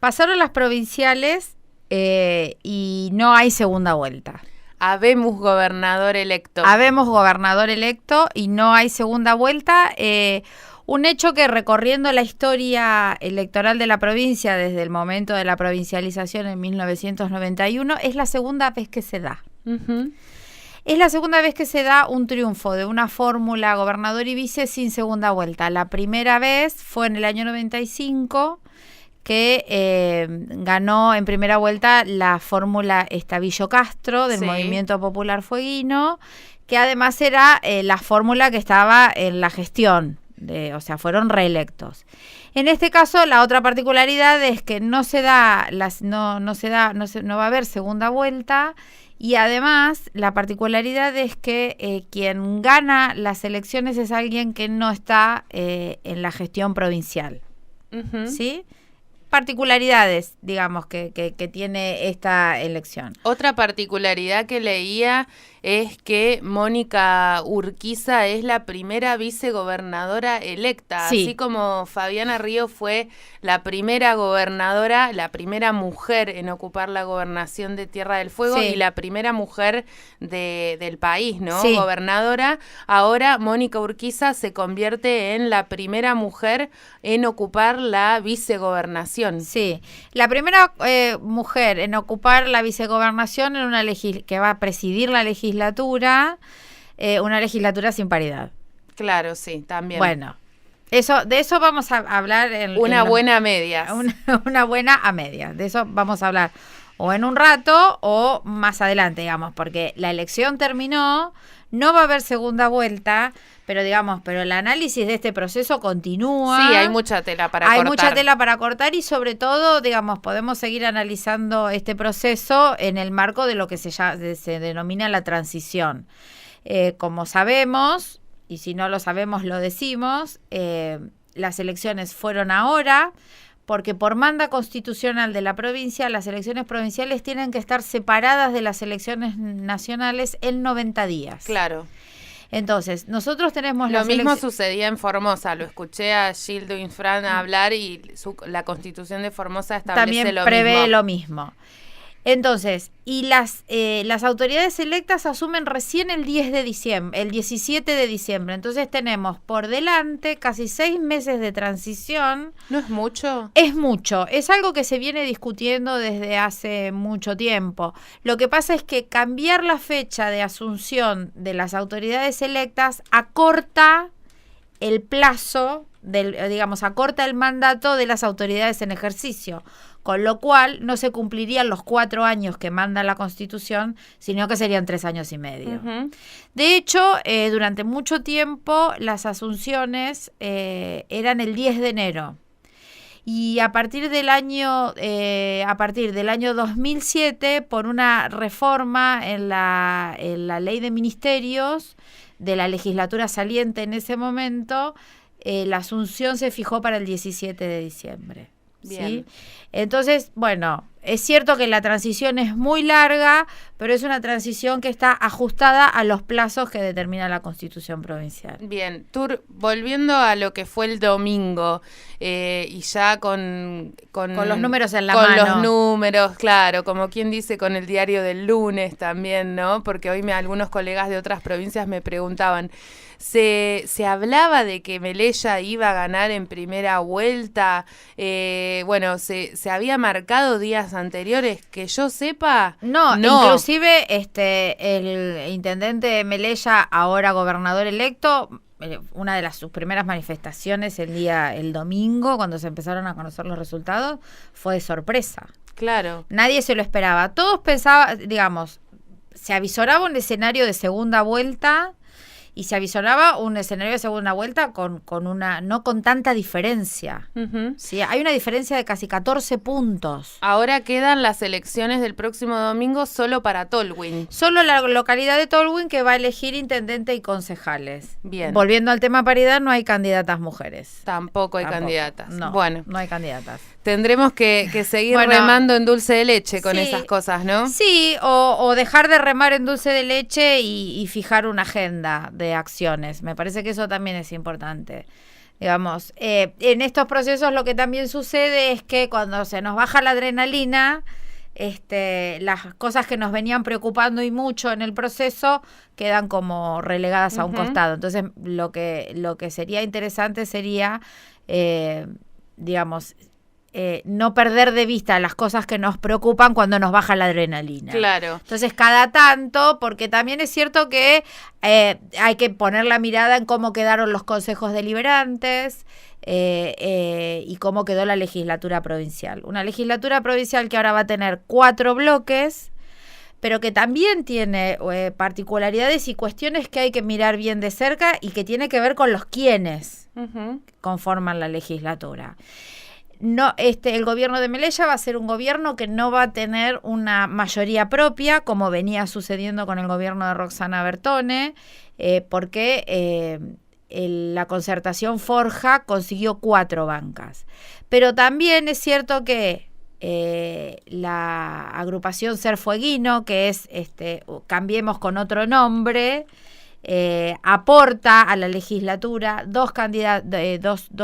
Pasaron las provinciales y no hay segunda vuelta. Habemos gobernador electo. Habemos gobernador electo y no hay segunda vuelta. Un hecho que, recorriendo la historia electoral de la provincia desde el momento de la provincialización en 1991, es la segunda vez que se da. Uh-huh. Es la segunda vez que se da un triunfo de una fórmula gobernador y vice sin segunda vuelta. La primera vez fue en el año 95, que ganó en primera vuelta la fórmula Estavillo Castro del Movimiento Popular Fueguino, que además era la fórmula que estaba en la gestión, o sea, fueron reelectos. En este caso, la otra particularidad es que no va a haber segunda vuelta, y además la particularidad es que quien gana las elecciones es alguien que no está en la gestión provincial. Uh-huh. ¿Sí? Particularidades, digamos, que tiene esta elección. Otra particularidad que leía es que Mónica Urquiza es la primera vicegobernadora electa, así como Fabiana Río fue la primera gobernadora, la primera mujer en ocupar la gobernación de Tierra del Fuego y la primera mujer del país, ¿no? Gobernadora. Ahora Mónica Urquiza se convierte en la primera mujer en ocupar la vicegobernación. Sí, la primera mujer en ocupar la vicegobernación en una que va a presidir la legislatura, una legislatura sin paridad. Claro, sí, también. Bueno, de eso vamos a hablar una buena a medias. Una buena a medias. De eso vamos a hablar o en un rato o más adelante, digamos, porque la elección terminó, no va a haber segunda vuelta, pero el análisis de este proceso continúa. Sí, hay mucha tela para cortar. Hay mucha tela para cortar y sobre todo, podemos seguir analizando este proceso en el marco de lo que se denomina la transición. Como sabemos, y si no lo sabemos lo decimos, las elecciones fueron ahora, porque por manda constitucional de la provincia, las elecciones provinciales tienen que estar separadas de las elecciones nacionales en 90 días. Claro. Entonces, nosotros tenemos lo mismo sucedía en Formosa. Lo escuché a Gildo Infran hablar y la Constitución de Formosa establece también lo prevé mismo. Lo mismo. Entonces, y las autoridades electas asumen recién el 17 de diciembre. Entonces tenemos por delante casi 6 meses de transición. ¿No es mucho? Es mucho. Es algo que se viene discutiendo desde hace mucho tiempo. Lo que pasa es que cambiar la fecha de asunción de las autoridades electas acorta el plazo, acorta el mandato de las autoridades en ejercicio. Con lo cual no se cumplirían los 4 años que manda la Constitución, sino que serían 3 años y medio. Uh-huh. De hecho, durante mucho tiempo las asunciones eran el 10 de enero. Y a partir del año 2007, por una reforma en la ley de ministerios de la legislatura saliente en ese momento, la asunción se fijó para el 17 de diciembre. Bien. ¿Sí? Entonces, es cierto que la transición es muy larga, pero es una transición que está ajustada a los plazos que determina la Constitución provincial. Bien, Tur, volviendo a lo que fue el domingo, y ya con los números en la mano. Con los números, claro, como quien dice, con el diario del lunes también, ¿no? Porque hoy algunos colegas de otras provincias me preguntaban, ¿se hablaba de que Melella iba a ganar en primera vuelta? Se había marcado días anteriores, que yo sepa. No. Inclusive el intendente Melella, ahora gobernador electo, una de sus primeras manifestaciones el domingo, cuando se empezaron a conocer los resultados, fue de sorpresa. Claro. Nadie se lo esperaba. Todos pensaban, se avisoraba un escenario de segunda vuelta. Y se avisoraba un escenario de segunda vuelta no con tanta diferencia. Uh-huh. Sí, hay una diferencia de casi 14 puntos. Ahora quedan las elecciones del próximo domingo solo para Tolwyn. Solo la localidad de Tolwyn, que va a elegir intendente y concejales. Bien. Volviendo al tema paridad, no hay candidatas mujeres. Tampoco hay candidatas. No, bueno, no hay candidatas. Tendremos que seguir remando en dulce de leche con esas cosas, ¿no? Sí, o dejar de remar en dulce de leche y fijar una agenda de acciones. Me parece que eso también es importante. Digamos, en estos procesos lo que también sucede es que cuando se nos baja la adrenalina, las cosas que nos venían preocupando y mucho en el proceso quedan como relegadas a un costado. Entonces, lo que sería interesante sería, digamos, no perder de vista las cosas que nos preocupan cuando nos baja la adrenalina. Claro. Entonces, cada tanto, porque también es cierto que hay que poner la mirada en cómo quedaron los consejos deliberantes y cómo quedó la legislatura provincial. Una legislatura provincial que ahora va a tener 4 bloques, pero que también tiene particularidades y cuestiones que hay que mirar bien de cerca y que tiene que ver con los quienes conforman la legislatura. No, el gobierno de Melella va a ser un gobierno que no va a tener una mayoría propia, como venía sucediendo con el gobierno de Roxana Bertone, porque la Concertación Forja consiguió 4 bancas. Pero también es cierto que la agrupación Ser Fueguino, que es Cambiemos con otro nombre, aporta a la legislatura 2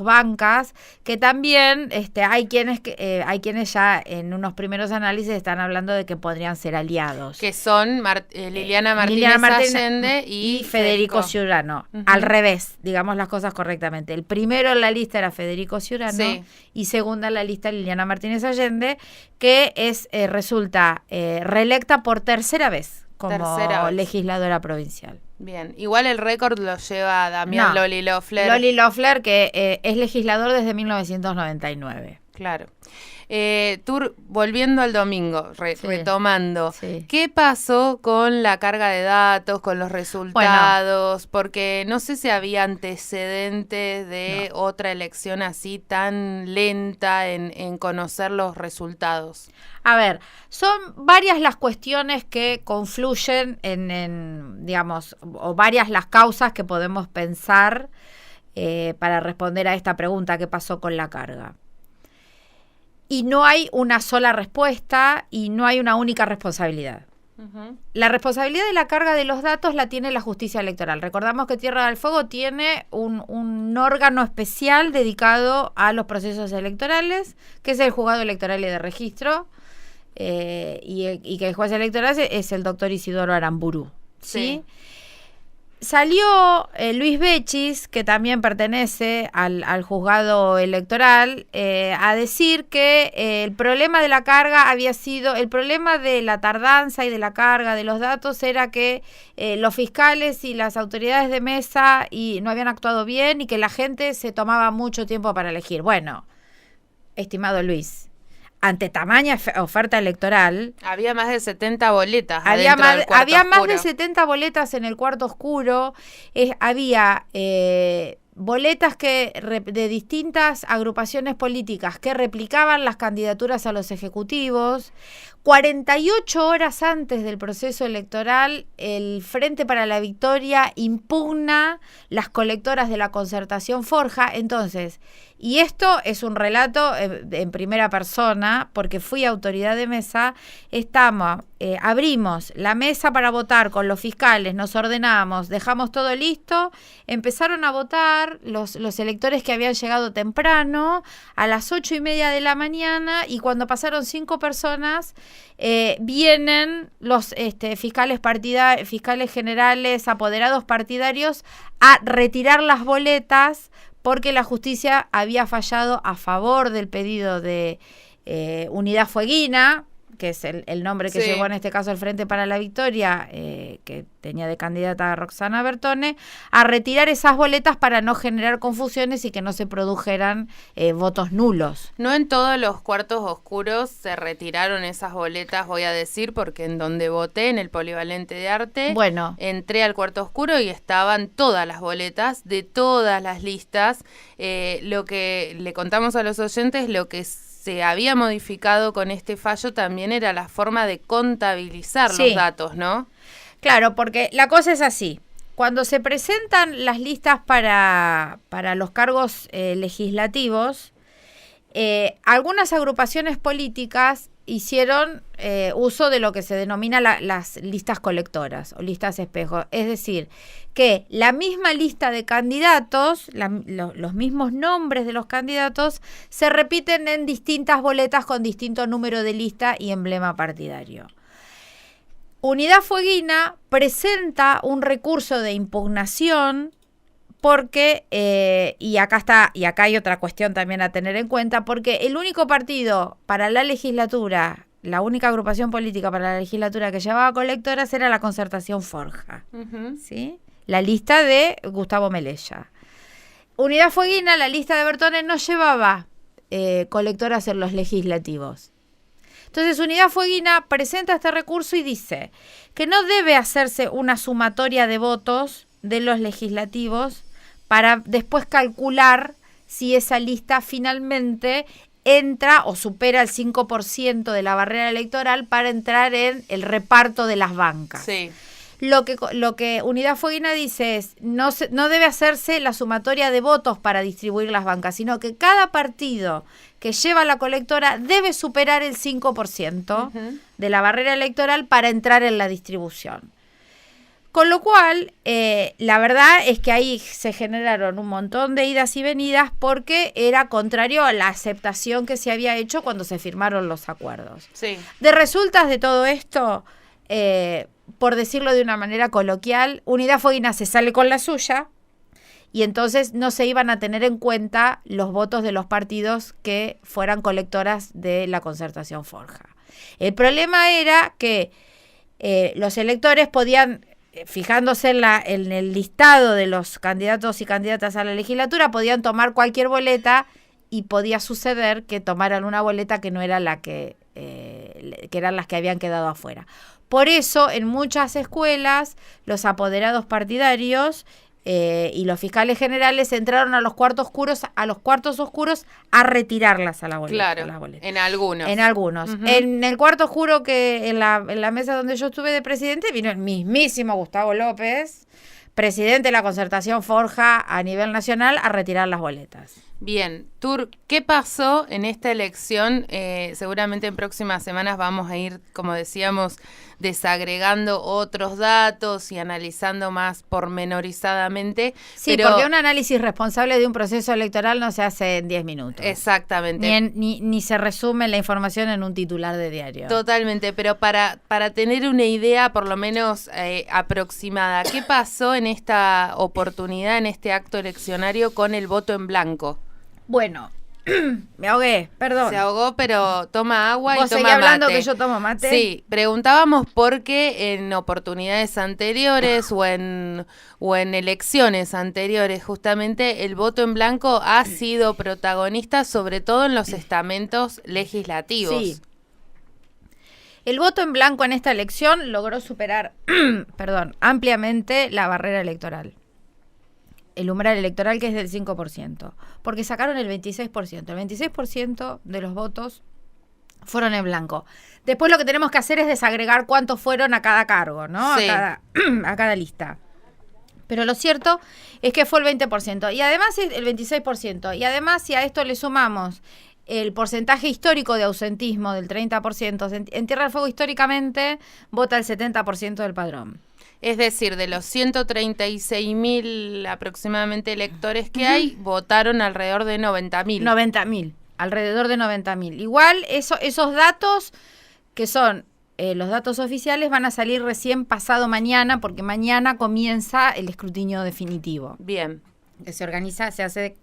bancas que también hay quienes ya en unos primeros análisis están hablando de que podrían ser aliados, que son Liliana Martínez Allende y Federico Ciurano. Al revés, digamos las cosas correctamente. El primero en la lista era Federico Ciurano, y segunda en la lista Liliana Martínez Allende, que resulta reelecta por tercera vez como legisladora provincial. Bien, igual el récord lo lleva Damián Loli Loeffler. Loli Loeffler, que es legislador desde 1999. Claro. Tú, volviendo al domingo, retomando, ¿qué pasó con la carga de datos, con los resultados? Bueno, porque no sé si había antecedentes de otra elección así tan lenta en conocer los resultados. A ver, son varias las cuestiones que confluyen en digamos, o varias las causas que podemos pensar para responder a esta pregunta, ¿qué pasó con la carga? Y no hay una sola respuesta y no hay una única responsabilidad. La responsabilidad de la carga de los datos la tiene la justicia electoral. Recordamos que Tierra del Fuego tiene un órgano especial dedicado a los procesos electorales, que es el juzgado electoral y de registro, y que el juez electoral es el doctor Isidoro Aramburu. ¿Sí? Salió Luis Bechis, que también pertenece al juzgado electoral, a decir que el problema de la carga había sido, el problema de la tardanza y de la carga de los datos era que los fiscales y las autoridades de mesa no habían actuado bien y que la gente se tomaba mucho tiempo para elegir. Bueno, estimado Luis, ante tamaña oferta electoral... Había más de 70 boletas. Había más de 70 boletas en el cuarto oscuro. Había boletas de distintas agrupaciones políticas que replicaban las candidaturas a los ejecutivos. 48 horas antes del proceso electoral, el Frente para la Victoria impugna las colectoras de la Concertación Forja. Entonces, y esto es un relato en primera persona, porque fui autoridad de mesa, abrimos la mesa para votar con los fiscales, nos ordenamos, dejamos todo listo, empezaron a votar los electores que habían llegado temprano, a las 8:30 de la mañana, y cuando pasaron 5 personas, vienen los fiscales generales, apoderados partidarios, a retirar las boletas porque la justicia había fallado a favor del pedido de Unidad Fueguina, que es el nombre que llevó en este caso el Frente para la Victoria, que tenía de candidata a Roxana Bertone, a retirar esas boletas para no generar confusiones y que no se produjeran votos nulos. No en todos los cuartos oscuros se retiraron esas boletas, voy a decir, porque en donde voté, en el Polivalente de Arte, entré al cuarto oscuro y estaban todas las boletas de todas las listas. Lo que le contamos a los oyentes, lo que se había modificado con este fallo también era la forma de contabilizar los datos, ¿no? Claro, porque la cosa es así. Cuando se presentan las listas para los cargos legislativos, Algunas agrupaciones políticas hicieron uso de lo que se denomina las listas colectoras o listas espejo. Es decir, que la misma lista de candidatos, los mismos nombres de los candidatos, se repiten en distintas boletas con distinto número de lista y emblema partidario. Unidad Fueguina presenta un recurso de impugnación porque, y acá hay otra cuestión también a tener en cuenta, porque el único partido para la legislatura, la única agrupación política para la legislatura que llevaba colectoras era la Concertación Forja, ¿sí? La lista de Gustavo Melella. Unidad Fueguina, la lista de Bertone, no llevaba colectoras en los legislativos. Entonces Unidad Fueguina presenta este recurso y dice que no debe hacerse una sumatoria de votos de los legislativos para después calcular si esa lista finalmente entra o supera el 5% de la barrera electoral para entrar en el reparto de las bancas. Sí. Lo que Unidad Fueguina dice es, no debe hacerse la sumatoria de votos para distribuir las bancas, sino que cada partido que lleva la colectora debe superar el 5% de la barrera electoral para entrar en la distribución. Con lo cual, la verdad es que ahí se generaron un montón de idas y venidas porque era contrario a la aceptación que se había hecho cuando se firmaron los acuerdos. Sí. De resultas de todo esto, por decirlo de una manera coloquial, Unidad Fueguina se sale con la suya y entonces no se iban a tener en cuenta los votos de los partidos que fueran colectoras de la Concertación Forja. El problema era que los electores podían, fijándose en el listado de los candidatos y candidatas a la legislatura, podían tomar cualquier boleta y podía suceder que tomaran una boleta que no era la que eran las que habían quedado afuera. Por eso, en muchas escuelas, los apoderados partidarios y los fiscales generales entraron a los cuartos oscuros a retirarlas a la boleta. Claro, a las boletas. En algunos. En algunos. En el cuarto oscuro que en la mesa donde yo estuve de presidente vino el mismísimo Gustavo López, presidente de la Concertación Forja a nivel nacional, a retirar las boletas. Bien, Tur, ¿qué pasó en esta elección? Seguramente en próximas semanas vamos a ir, como decíamos, desagregando otros datos y analizando más pormenorizadamente. Sí, pero porque un análisis responsable de un proceso electoral no se hace en 10 minutos. Exactamente. Ni se resume la información en un titular de diario. Totalmente, pero para tener una idea por lo menos aproximada, ¿qué pasó en esta oportunidad, en este acto eleccionario con el voto en blanco? Bueno, me ahogué, perdón. Se ahogó, pero toma agua y toma mate. ¿Vos seguís hablando que yo tomo mate? Sí, preguntábamos por qué en oportunidades anteriores o en elecciones anteriores justamente el voto en blanco ha sido protagonista, sobre todo en los estamentos legislativos. Sí. El voto en blanco en esta elección logró superar, ampliamente la barrera electoral. El umbral electoral, que es del 5%, porque sacaron el 26%. El 26% de los votos fueron en blanco. Después lo que tenemos que hacer es desagregar cuántos fueron a cada cargo, ¿no? Sí. A cada lista. Pero lo cierto es que fue el 20%. Y además el 26%. Y además, si a esto le sumamos el porcentaje histórico de ausentismo del 30%, en Tierra del Fuego históricamente vota el 70% del padrón. Es decir, de los 136.000 aproximadamente electores que hay, votaron alrededor de 90.000. 90.000, alrededor de 90.000. Igual esos datos, que son los datos oficiales, van a salir recién pasado mañana, porque mañana comienza el escrutinio definitivo. Bien. Que se hace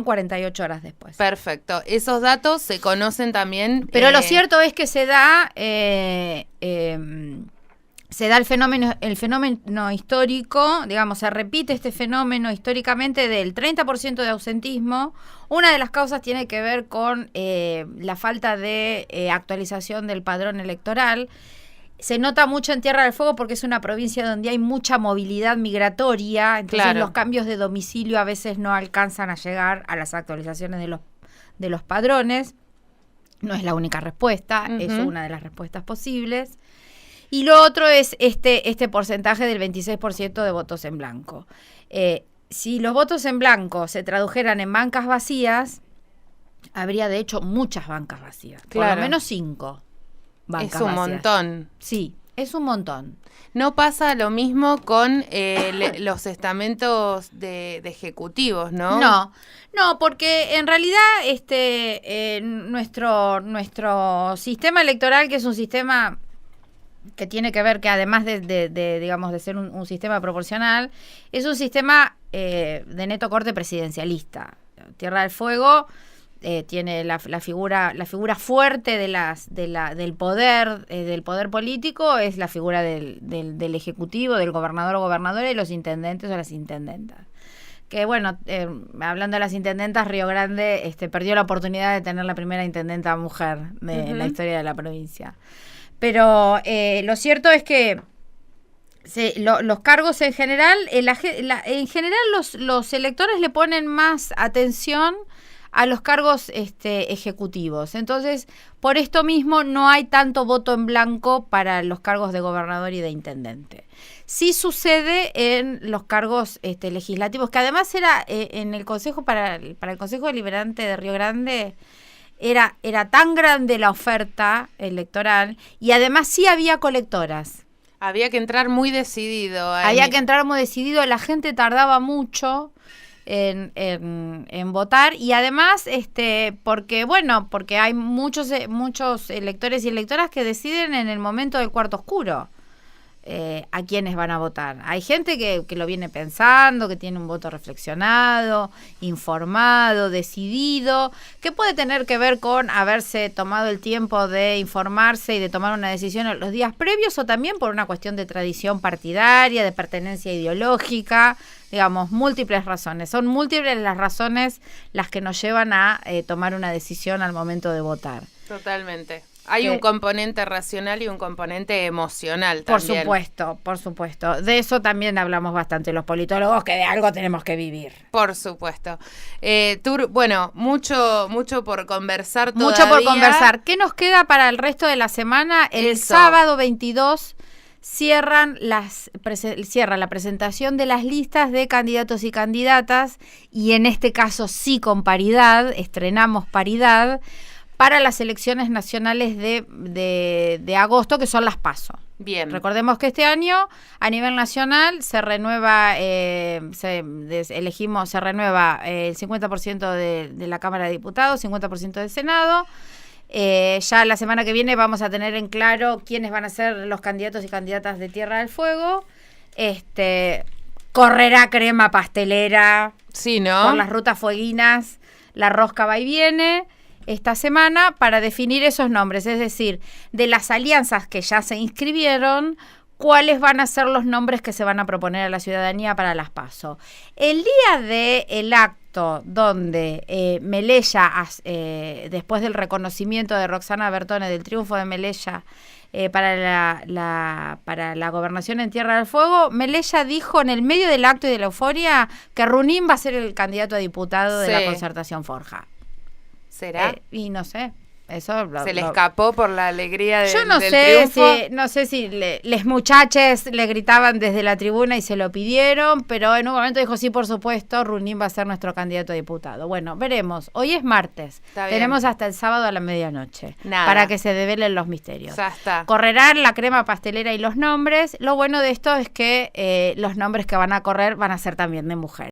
48 horas después. Perfecto. Esos datos se conocen también. Pero lo cierto es que se da el fenómeno histórico, digamos, se repite este fenómeno históricamente del 30% de ausentismo. Una de las causas tiene que ver con la falta de actualización del padrón electoral. Se nota mucho en Tierra del Fuego porque es una provincia donde hay mucha movilidad migratoria, entonces claro, los cambios de domicilio a veces no alcanzan a llegar a las actualizaciones de los padrones. No es la única respuesta, es una de las respuestas posibles. Y lo otro es este porcentaje del 26% de votos en blanco. Si los votos en blanco se tradujeran en bancas vacías, habría de hecho muchas bancas vacías. Claro. Por lo menos 5 bancas vacías. Es un montón. Sí, es un montón. No pasa lo mismo con los estamentos de ejecutivos, ¿no? No, porque en realidad nuestro sistema electoral, que es un sistema que tiene que ver que además digamos de ser un sistema proporcional, es un sistema de neto corte presidencialista. Tierra del Fuego tiene la figura fuerte del poder político, es la figura del ejecutivo, del gobernador o gobernadora, y los intendentes o las intendentas. Que bueno, hablando de las intendentas, Río Grande perdió la oportunidad de tener la primera intendenta mujer de la historia de la provincia. Pero lo cierto es que los cargos en general, los electores le ponen más atención a los cargos ejecutivos. Entonces, por esto mismo no hay tanto voto en blanco para los cargos de gobernador y de intendente. Sí sucede en los cargos legislativos, que además era en el Consejo para el Consejo Deliberante de Río Grande. Era tan grande la oferta electoral y además sí había colectoras. Había que entrar muy decidido. La gente tardaba mucho en votar, y además porque hay muchos electores y electoras que deciden en el momento del cuarto oscuro a quiénes van a votar. Hay gente que lo viene pensando, que tiene un voto reflexionado, informado, decidido, que puede tener que ver con haberse tomado el tiempo de informarse y de tomar una decisión en los días previos, o también por una cuestión de tradición partidaria, de pertenencia ideológica, digamos, múltiples razones. Son múltiples las razones las que nos llevan a tomar una decisión al momento de votar. Totalmente. Hay un componente racional y un componente emocional también. Por supuesto. De eso también hablamos bastante los politólogos, que de algo tenemos que vivir. Por supuesto. Mucho por conversar todavía. Mucho por conversar. ¿Qué nos queda para el resto de la semana? El sábado 22 cierra la presentación de las listas de candidatos y candidatas, y en este caso sí con paridad, estrenamos paridad, para las elecciones nacionales de agosto, que son las PASO. Bien. Recordemos que este año, a nivel nacional, se renueva el 50% de la Cámara de Diputados, 50% del Senado. Ya la semana que viene vamos a tener en claro quiénes van a ser los candidatos y candidatas de Tierra del Fuego. Correrá crema pastelera, sí, ¿no?, por las rutas fueguinas, la rosca va y viene esta semana para definir esos nombres, es decir, de las alianzas que ya se inscribieron, cuáles van a ser los nombres que se van a proponer a la ciudadanía para las PASO. El día del acto donde Melella, después del reconocimiento de Roxana Bertone del triunfo de Melella para la gobernación en Tierra del Fuego, Melella dijo en el medio del acto y de la euforia que Runín va a ser el candidato a diputado de la Concertación Forja. ¿Será? Y no sé. Eso se le escapó por la alegría del triunfo. No sé si les muchaches le gritaban desde la tribuna y se lo pidieron, pero en un momento dijo, sí, por supuesto, Runín va a ser nuestro candidato a diputado. Bueno, veremos. Hoy es martes. Tenemos hasta el sábado a la medianoche para que se develen los misterios. Ya está. Correrán la crema pastelera y los nombres. Lo bueno de esto es que los nombres que van a correr van a ser también de mujeres.